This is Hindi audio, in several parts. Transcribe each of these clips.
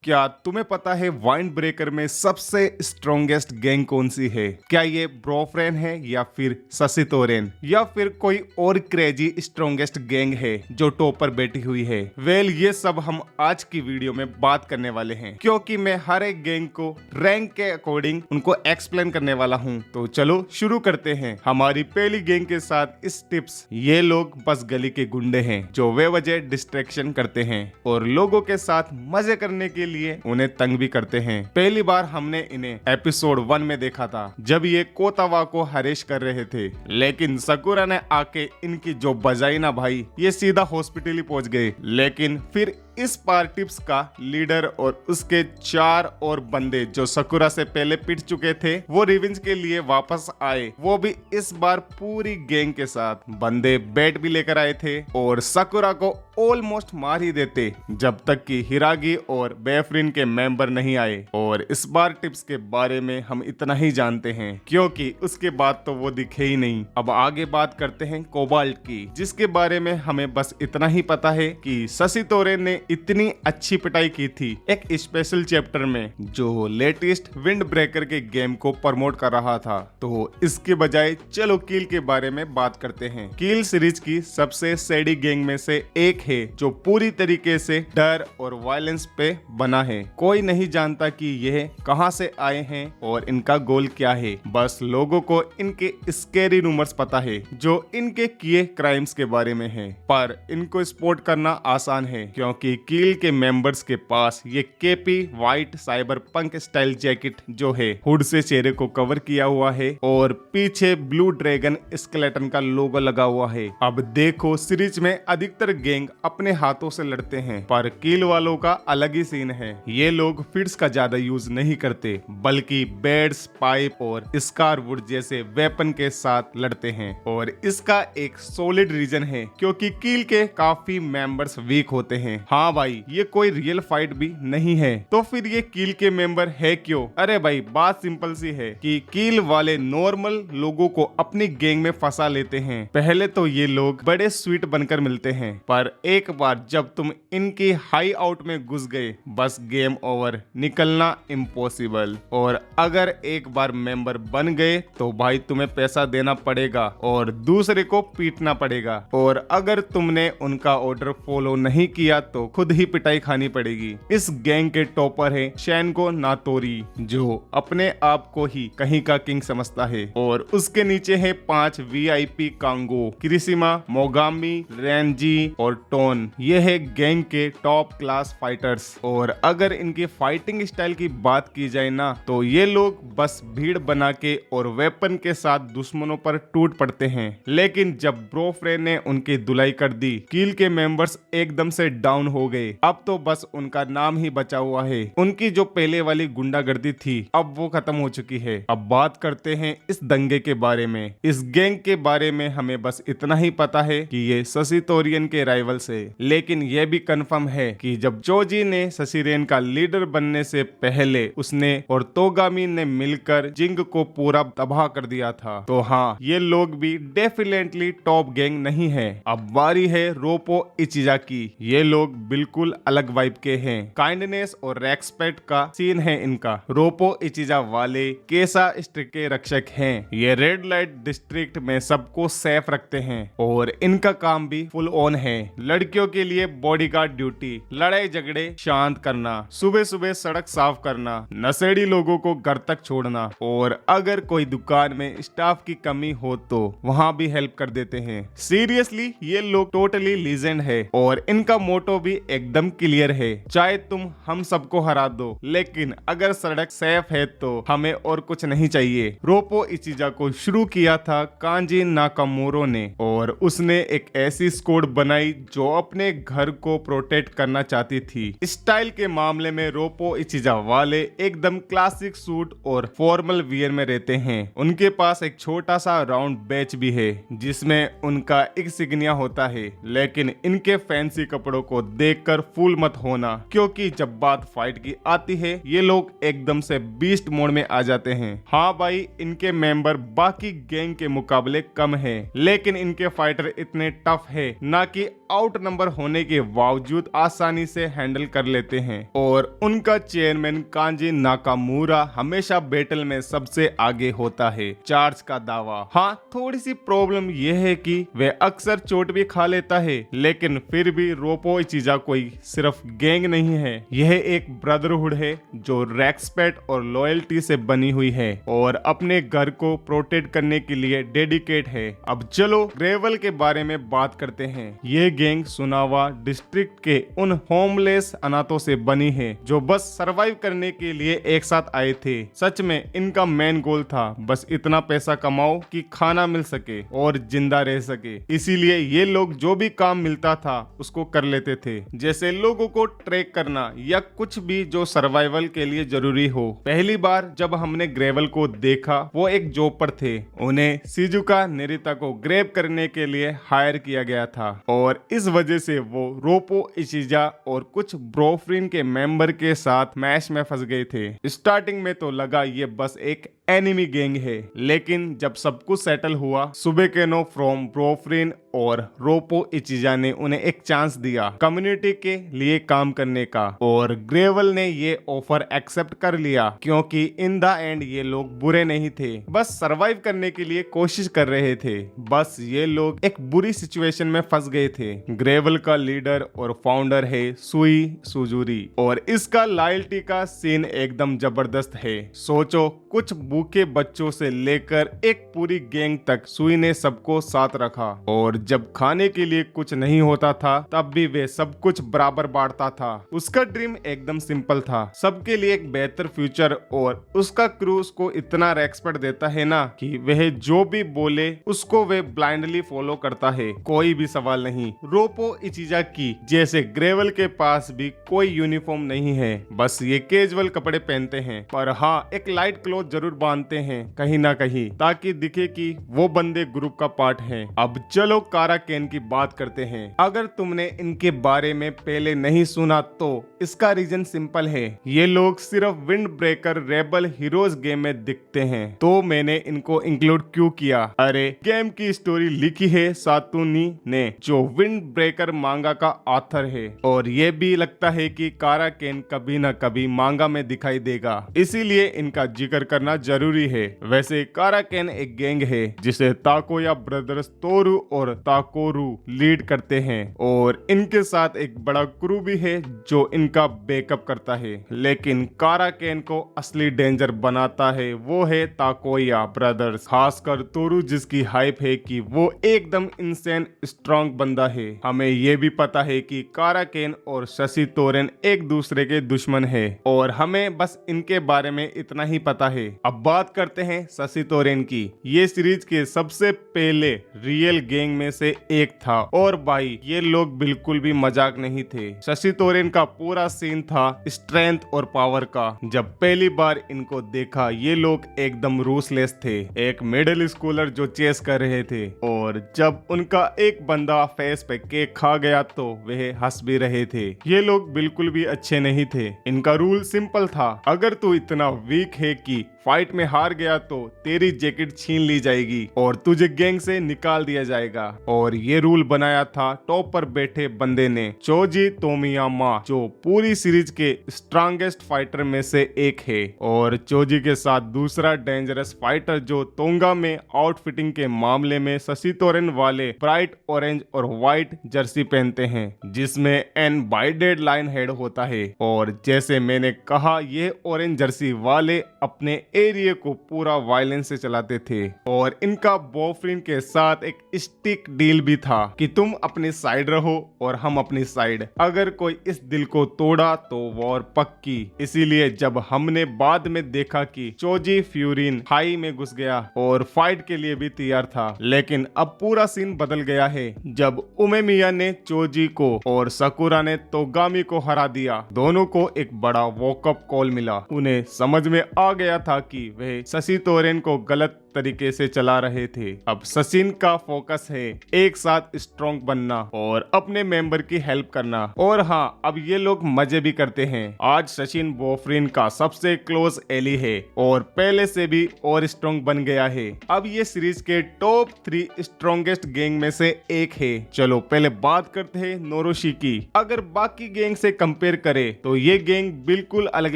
क्या तुम्हें पता है वाइंड ब्रेकर में सबसे स्ट्रॉन्गेस्ट गैंग कौन सी है? क्या ये ब्रोफ्रेन है या फिर ससितोरेन या फिर कोई और क्रेजी स्ट्रॉन्गेस्ट गैंग है जो टॉप पर बैठी हुई है? वेल, ये सब हम आज की वीडियो में बात करने वाले हैं, क्योंकि मैं हर एक गैंग को रैंक के अकॉर्डिंग उनको एक्सप्लेन करने वाला हूँ। तो चलो शुरू करते हैं हमारी पहली गैंग के साथ। इस टिप्स, ये लोग बस गली के गुंडे हैं जो बेवजह डिस्ट्रैक्शन करते हैं और लोगों के साथ मजे करने के लिए उन्हें तंग भी करते हैं। पहली बार हमने इन्हें एपिसोड 1 में देखा था, जब ये कोतावा को हरेश कर रहे थे, लेकिन सकुरा ने आके इनकी जो बजाई ना भाई, ये सीधा हॉस्पिटल ही पहुंच गए। लेकिन फिर इस बार टिप्स का लीडर और उसके 4 और बंदे जो सकुरा से पहले पिट चुके थे, वो रिवेंज के लिए वापस आए, वो भी इस बार पूरी गैंग के साथ। बंदे बैट भी लेकर आए थे और सकुरा को ऑलमोस्ट मार ही देते, जब तक कि हिरागी और बेफ्रिन के मेंबर नहीं आए। और इस बार टिप्स के बारे में हम इतना ही जानते हैं, क्योंकि उसके बाद तो वो दिखे ही नहीं। अब आगे बात करते हैं कोबाल्ट की, जिसके बारे में हमें बस इतना ही पता है कि ससितोरेन ने इतनी अच्छी पिटाई की थी एक स्पेशल चैप्टर में जो लेटेस्ट विंड ब्रेकर के गेम को प्रमोट कर रहा था। तो इसके बजाय चलो कील के बारे में बात करते हैं। कील सीरीज की सबसे सैडी गैंग में से एक है जो पूरी तरीके से डर और वायलेंस पे बना है। कोई नहीं जानता कि यह कहां से आए हैं और इनका गोल क्या है। बस लोगों को इनके स्कैरी रूमर्स पता है जो इनके किए क्राइम्स के बारे में है, पर इनको स्पॉट करना आसान है क्योंकि कील के मेंबर्स के पास ये KP white cyber punk style jacket जो है हुड से चेहरे को कवर किया हुआ है और पीछे ब्लू ड्रैगन स्केलेटन का लोगो लगा हुआ है। अब देखो, सीरीज में अधिकतर गैंग अपने हाथों से लड़ते हैं, पर कील वालों का अलग ही सीन है। ये लोग फिट्स का ज्यादा यूज नहीं करते, बल्कि बेड्स, पाइप और स्कारवुड जैसे वेपन के साथ लड़ते हैं। और इसका एक सॉलिड रीजन है क्योंकि कील के काफी मेंबर्स वीक होते हैं। हाँ भाई, ये कोई रियल फाइट भी नहीं है, तो फिर ये कील के मेंबर है क्यों? अरे भाई, बात सिंपल सी है कि कील वाले नॉर्मल लोगों को अपनी गैंग में फंसा लेते हैं। पहले तो ये लोग बड़े स्वीट बनकर मिलते हैं, पर एक बार जब तुम इनकी हाई आउट में घुस गए, बस गेम ओवर, निकलना इम्पॉसिबल। और अगर एक बार मेंबर बन गए तो भाई तुम्हें पैसा देना पड़ेगा और दूसरे को पीटना पड़ेगा, और अगर तुमने उनका ऑर्डर फॉलो नहीं किया तो खुद ही पिटाई खानी पड़ेगी। इस गैंग के टॉपर है शैनको नातोरी, जो अपने आप को ही कहीं का किंग समझता है, और उसके नीचे है 5 VIP कांगो, क्रिसिमा, मोगामी, रेंजी और टोन। ये है गैंग के टॉप क्लास फाइटर्स। और अगर इनकी फाइटिंग स्टाइल की बात की जाए ना, तो ये लोग बस भीड़ बना के और वेपन के साथ दुश्मनों पर टूट पड़ते हैं। लेकिन जब ब्रोफ्रेन ने उनकी धुलाई कर दी, कील के मेंबर्स एकदम से डाउन हो गए। अब तो बस उनका नाम ही बचा हुआ है। उनकी जो पहले वाली गुंडागर्दी थी, अब वो खत्म हो चुकी है। अब बात करते हैं इस दंगे के बारे में। इस गैंग के बारे में हमें बस इतना ही पता है कि ये ससितोरियन के राइवल्स है, लेकिन यह भी कंफर्म है कि जब जोजी ने ससिरेन का लीडर बनने से पहले उसने और तोगामी ने मिलकर जिंग को पूरा तबाह कर दिया था। तो हाँ, ये लोग भी डेफिनेटली टॉप गैंग नहीं है। अब बारी है रोपो इचिजा की। ये लोग बिल्कुल अलग वाइब के हैं। काइंडनेस और रेस्पेक्ट का सीन है इनका। रोपो इचिजा वाले केसा स्ट्रिक्ट के रक्षक हैं। ये रेड लाइट डिस्ट्रिक्ट में सबको सेफ रखते हैं और इनका काम भी फुल ऑन है। लड़कियों के लिए बॉडीगार्ड ड्यूटी, लड़ाई झगड़े शांत करना, सुबह सुबह सड़क साफ करना, नशेड़ी लोगों को घर तक छोड़ना, और अगर कोई दुकान में स्टाफ की कमी हो तो वहाँ भी हेल्प कर देते हैं। सीरियसली, ये लोग टोटली लीजेंड है और इनका मोटो भी एकदम क्लियर है, चाहे तुम हम सबको हरा दो, लेकिन अगर सड़क सेफ है तो हमें और कुछ नहीं चाहिए। रोपो इचिजा को शुरू किया था कांजी नाकामोरो ने, और उसने एक ऐसी स्क्वाड बनाई जो अपने घर को प्रोटेक्ट करना चाहती थी। स्टाइल के मामले में रोपो इचिजा वाले एकदम क्लासिक सूट और फॉर्मल वियर में रहते हैं। उनके पास एक छोटा सा राउंड बैच भी है जिसमें उनका इंसिग्निया होता है, लेकिन इनके फैंसी कपड़ों को देखकर फूल मत होना, क्योंकि जब बात फाइट की आती है ये लोग एकदम से बीस्ट मोड में आ जाते हैं। हाँ भाई, इनके मेंबर बाकी गैंग के मुकाबले कम है, लेकिन इनके फाइटर इतने टफ है ना कि आउट नंबर होने के बावजूद आसानी से हैंडल कर लेते हैं। और उनका चेयरमैन कांजी नाकामूरा हमेशा बैटल में सबसे आगे होता है। चार्ज का दावा, हाँ थोड़ी सी प्रॉब्लम यह है कि वह अक्सर चोट भी खा लेता है, लेकिन फिर भी रोपो इचिजा कोई सिर्फ गैंग नहीं है, यह एक ब्रदरहुड है जो रेस्पेक्ट और लॉयल्टी से बनी हुई है और अपने घर को प्रोटेक्ट करने के लिए डेडिकेट है। अब चलो ग्रेवल के बारे में बात करते हैं। ये गैंग सुनावा डिस्ट्रिक्ट के उन होमलेस अनाथों से बनी है जो बस सरवाइव करने के लिए एक साथ आए थे। सच में इनका मेन गोल था बस इतना पैसा कमाओ कि खाना मिल सके और जिंदा रह सके। इसीलिए ये लोग जो भी काम मिलता था उसको कर लेते थे, जैसे लोगों को ट्रैक करना या कुछ भी जो सर्वाइवल के लिए जरूरी हो। पहली बार जब हमने ग्रेवल को देखा वो एक जॉब पर थे, उन्हें शिजुका नेरिता को ग्रेब करने के लिए हायर किया गया था और इस वजह से वो रोपो इचिजा और कुछ ब्रोफ्रिन के मेंबर के साथ मैच में फंस गए थे। स्टार्टिंग में तो लगा ये बस एक एनिमी गैंग है, लेकिन जब सब कुछ सेटल हुआ सुबेकेनो फ्रॉम ब्रोफ्रिन और रोपो इचिजा ने उन्हें एक चांस दिया कम्युनिटी के लिए काम करने का, और ग्रेवल ने ये ऑफर एक्सेप्ट कर लिया क्योंकि इन द एंड ये लोग बुरे नहीं थे, बस सरवाइव करने के लिए कोशिश कर रहे थे। बस ये लोग एक बुरी सिचुएशन में फंस गए थे। ग्रेवल का लीडर और फाउंडर है सुई सुजुरी और इसका लॉयल्टी का सीन एकदम जबरदस्त है। सोचो, कुछ भूखे बच्चों से लेकर एक पूरी गैंग तक सुई ने सबको साथ रखा, और जब खाने के लिए कुछ नहीं होता था तब भी वे सब कुछ बराबर बांटता था। उसका ड्रीम एकदम सिंपल था, सबके लिए एक बेहतर फ्यूचर, और उसका क्रू उसको इतना रेस्पेक्ट देता है ना कि वह जो भी बोले उसको वे ब्लाइंडली फॉलो करता है, कोई भी सवाल नहीं। रोपो इचिजा की जैसे ग्रेवल के पास भी कोई यूनिफॉर्म नहीं है, बस ये कैजुअल कपड़े पहनते हैं, पर हाँ एक लाइट क्लॉथ जरूर बांधते हैं कहीं ना कहीं ताकि दिखे कि वो बंदे ग्रुप का पार्ट हैं। अब चलो काराकेन की बात करते हैं। अगर तुमने इनके बारे में पहले नहीं सुना तो इसका रीजन सिंपल है, ये लोग सिर्फ wind breaker rebel heroes game में दिखते हैं, तो मैंने इनको इंक्लूड क्यों किया? अरे गेम की स्टोरी लिखी है सातुनी ने जो विंड ब्रेकर मांगा का ऑथर है, और ये भी लगता है कि काराकेन कभी न कभी मांगा में दिखाई देगा, इसीलिए इनका जिक्र करना जरूरी है। वैसे काराकेन एक गैंग है जिसे ताकोया ब्रदर्स तोरू और ताकोरू लीड करते हैं, और इनके साथ एक बड़ा क्रू भी है जो इनका बैकअप करता है, लेकिन काराकेन को असली डेंजर बनाता है वो है ताकोया ब्रदर्स, खासकर तोरू जिसकी हाइप है कि वो एकदम इंसेन स्ट्रॉन्ग बंदा है। हमें ये भी पता है कि काराकेन और शशि तोरेन एक दूसरे के दुश्मन है, और हमें बस इनके बारे में इतना ही पता है। अब बात करते हैं शशि तोरेन की। ये सीरीज के सबसे पहले रियल गैंग में से एक था, और भाई ये लोग बिल्कुल भी मजाक नहीं थे। शशि तोरेन का पूरा सीन था स्ट्रेंथ और पावर का। जब पहली बार इनको देखा ये लोग एकदम रूसलेस थे, एक मिडिल स्कूलर जो चेस कर रहे थे, और जब उनका एक बंदा फेस पे केक खा गया तो वह हंस भी रहे थे। ये लोग बिल्कुल भी अच्छे नहीं थे। इनका रूल सिंपल था, अगर तू इतना वीक है कि फाइट में हार गया तो तेरी जैकेट छीन ली जाएगी और तुझे गैंग से निकाल दिया जाएगा। और ये रूल बनाया था टॉप पर बैठे बंदे ने, चोजी तोमियामा, जो पूरी सीरीज के स्ट्रॉन्गेस्ट फाइटर में से एक है, और चोजी के साथ दूसरा डेंजरस फाइटर जो तोंगा में आउटफिटिंग के मामले में शशि तोरेन वाले ब्राइट ऑरेंज और व्हाइट जर्सी पहनते हैं जिसमें एन बाइडेड लाइन हेड होता है। और जैसे मैंने कहा ये ऑरेंज जर्सी वाले अपने एरिया को पूरा वायलेंस से चलाते थे, और इनका बॉयफ्रेंड के साथ एक स्टिक डील भी था कि तुम अपनी साइड रहो और हम अपनी साइड, अगर कोई इस दिल को तोड़ा तो वॉर पक्की। इसीलिए जब हमने बाद में देखा कि चोजी फ्यूरिन हाई में घुस गया और फाइट के लिए भी तैयार था, लेकिन अब पूरा सीन बदल गया है जब उमेमिया ने चोजी को और सकुरा ने तोगामी को हरा दिया। दोनों को एक बड़ा वॉकअप कॉल मिला, उन्हें समझ में आ गया था कि वह शशि तोरेन को गलत तरीके से चला रहे थे। अब सचिन का फोकस है एक साथ स्ट्रॉन्ग बनना और अपने मेंबर की हेल्प करना। और हाँ, अब ये लोग मजे भी करते हैं। आज सचिन बोफरिन का सबसे क्लोज एली है और पहले से भी और स्ट्रॉन्ग बन गया है। अब ये सीरीज के टॉप 3 स्ट्रॉन्गेस्ट गैंग में से एक है। चलो पहले बात करते हैं नोरोशी की। अगर बाकी गैंग से कंपेयर करें तो ये गैंग बिल्कुल अलग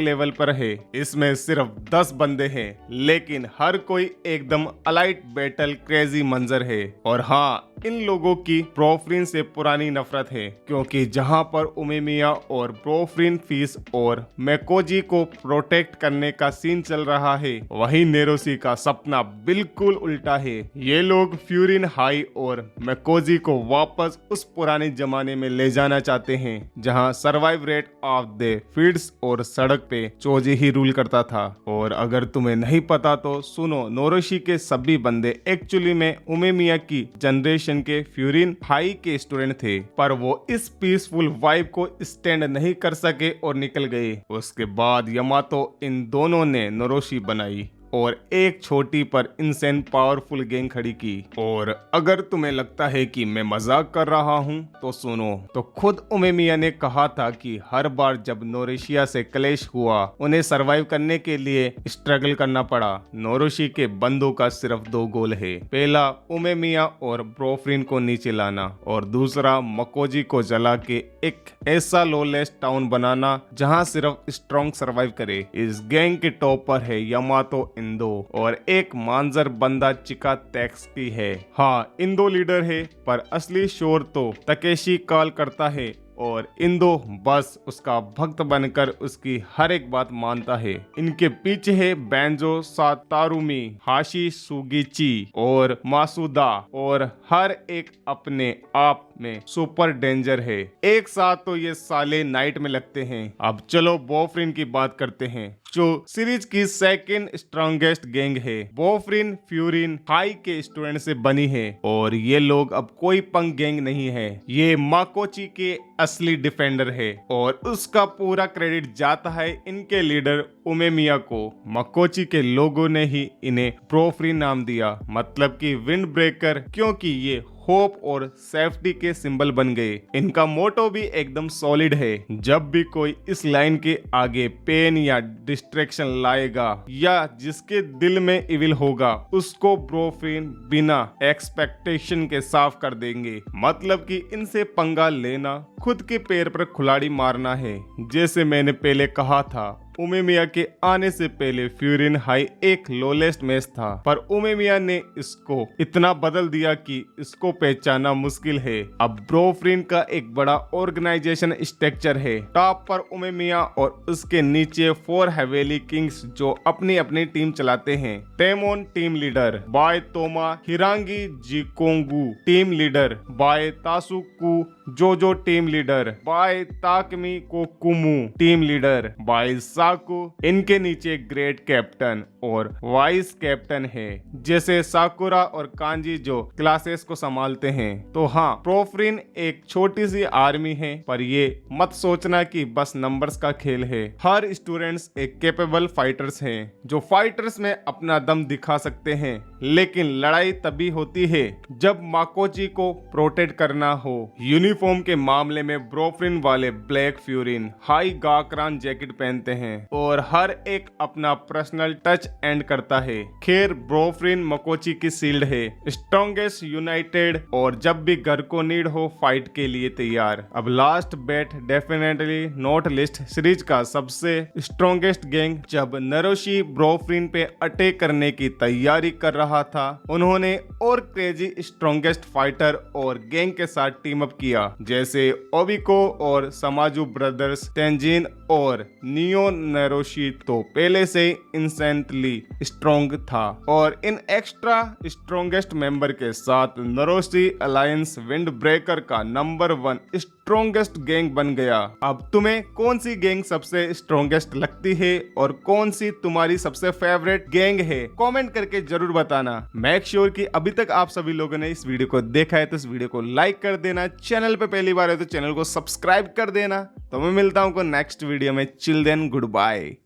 लेवल पर है। इसमें सिर्फ 10 बंदे हैं, लेकिन हर कोई एकदम अलाइट बैटल क्रेजी मंजर है। और हाँ, इन लोगों की ब्रोफरिन से पुरानी नफरत है, क्योंकि जहां पर उमेमिया और ब्रोफरिन फीस और मैकोजी को प्रोटेक्ट करने का सीन चल रहा है, वहीं नेरोसी का सपना बिल्कुल उल्टा है। ये लोग फ्यूरिन हाई और मैकोजी को वापस उस पुराने जमाने में ले जाना चाहते हैं, जहां survive rate of the fields और सड़क पे चोजी ही रूल करता था। और अगर तुम्हें नहीं पता तो सुनो, नोरोशी के सभी बंदे एक्चुअली में उमेमिया की जनरेशन के फ्यूरिन हाई के स्टूडेंट थे, पर वो इस पीसफुल वाइब को स्टैंड नहीं कर सके और निकल गए। उसके बाद यमातो इन दोनों ने नोरोशी बनाई और एक छोटी पर इंसेन पावरफुल गैंग खड़ी की। और अगर तुम्हें लगता है कि मैं मजाक कर रहा हूँ तो सुनो, तो खुद उमेमिया ने कहा था कि हर बार जब नोरेशिया से क्लैश हुआ, उन्हें सरवाइव करने के लिए स्ट्रगल करना पड़ा। नोरोशी के बंदों का सिर्फ 2 गोल है, पहला उमेमिया और ब्रोफरिन को नीचे लाना और दूसरा मकोजी को जला के एक ऐसा लोलेस टाउन बनाना जहाँ सिर्फ स्ट्रॉन्ग सरवाइव करे। इस गैंग के टॉप पर है यमातो इंदो और एक मांजर बंदा चिका टैक्स की है। हाँ, इंदो लीडर है, पर असली शोर तो तकेशी काल करता है और इंदो बस उसका भक्त बनकर उसकी हर एक बात मानता है। इनके पीछे है बैंजो सातारुमी, हाशी सुगीची और मासुदा, और हर एक अपने आप में सुपर डेंजर है। एक साथ तो ये साले नाइट में लगते हैं। अब चलो बोफरिन की बात करते हैं, जो सीरीज की सेकंड स्ट्रॉन्गेस्ट गैंग है। बोफरिन फ्यूरिन हाई के स्टूडेंट से बनी है और ये लोग अब कोई पंग गैंग नहीं है। ये माकोची के असली डिफेंडर है और उसका पूरा क्रेडिट जाता है इनके लीडर उमेमिया को। मकोची के लोगों ने ही इन्हें ब्रोफरिन नाम दिया, मतलब कि विंड ब्रेकर, क्योंकि ये होप और सेफ्टी के सिंबल बन गए। इनका मोटो भी एकदम सॉलिड है। जब भी कोई इस लाइन के आगे पेन या डिस्ट्रैक्शन लाएगा या जिसके दिल में इविल होगा, उसको ब्रोफरिन बिना एक्सपेक्टेशन के साफ कर देंगे। मतलब कि इनसे पंगा लेना खुद के पैर पर कुल्हाड़ी मारना है। जैसे मैंने पहले कहा था, उमेमिया के आने से पहले फ्यूरिन हाई एक लोलेस्ट मैच था, पर उमेमिया ने इसको इतना बदल दिया कि इसको पहचाना मुश्किल है। अब ब्रोफरिन का एक बड़ा ऑर्गेनाइजेशन स्ट्रक्चर है। टॉप पर उमेमिया और उसके नीचे 4 हवेली किंग्स जो अपनी अपनी टीम चलाते हैं। Temon team leader, by Toma हिरांगी जिकोंगू team leader, by Tasuku Jojo team leader, by Takumi कोकुमू टीम लीडर, बाय साकु इनके नीचे ग्रेट कैप्टन और वाइस कैप्टन है, जैसे साकुरा और कांजी जो क्लासेस को संभालते हैं। तो हाँ, ब्रोफरिन एक छोटी सी आर्मी है, पर ये मत सोचना कि बस नंबर्स का खेल है। हर स्टूडेंट्स एक कैपेबल फाइटर्स हैं, जो फाइटर्स में अपना दम दिखा सकते हैं। लेकिन लड़ाई तभी होती है जब माकोची को प्रोटेक्ट करना हो। यूनिफॉर्म के मामले में ब्रोफरिन वाले ब्लैक फ्यूरिन हाई गाकरान जैकेट पहनते हैं और हर एक अपना पर्सनल टच एंड करता है। खैर, ब्रोफरिन मकोची की शील्ड है, स्ट्रॉन्गेस्ट यूनाइटेड, और जब भी घर को नीड हो फाइट के लिए तैयार। अब last but definitely not least series का सबसे स्ट्रॉन्गेस्ट गैंग। जब नरोशी ब्रोफरिन पे अटैक करने की तैयारी कर रहा था, उन्होंने और क्रेजी स्ट्रॉन्गेस्ट फाइटर और गैंग के साथ टीम अप किया, जैसे ओबिको और समाजू ब्रदर्स, टेंजिन और नियो। नरोशी तो पहले से इंसेंटली स्ट्रॉन्ग था और इन एक्स्ट्रा स्ट्रॉन्गेस्ट मेंबर के साथ नरोशी अलायंस विंड ब्रेकर का नंबर 1 स्ट्रॉन्गेस्ट गैंग बन गया। अब तुम्हें कौन सी गैंग सबसे स्ट्रॉन्गेस्ट लगती है और कौन सी तुम्हारी सबसे फेवरेट गैंग है, कमेंट करके जरूर बताना। मेक श्योर कि अभी तक आप सभी लोगों ने इस वीडियो को देखा है तो इस वीडियो को लाइक कर देना। चैनल पे पहली बार है तो चैनल को सब्सक्राइब कर देना। तो मैं मिलता हूँ नेक्स्ट वीडियो में। Chill then, good bye.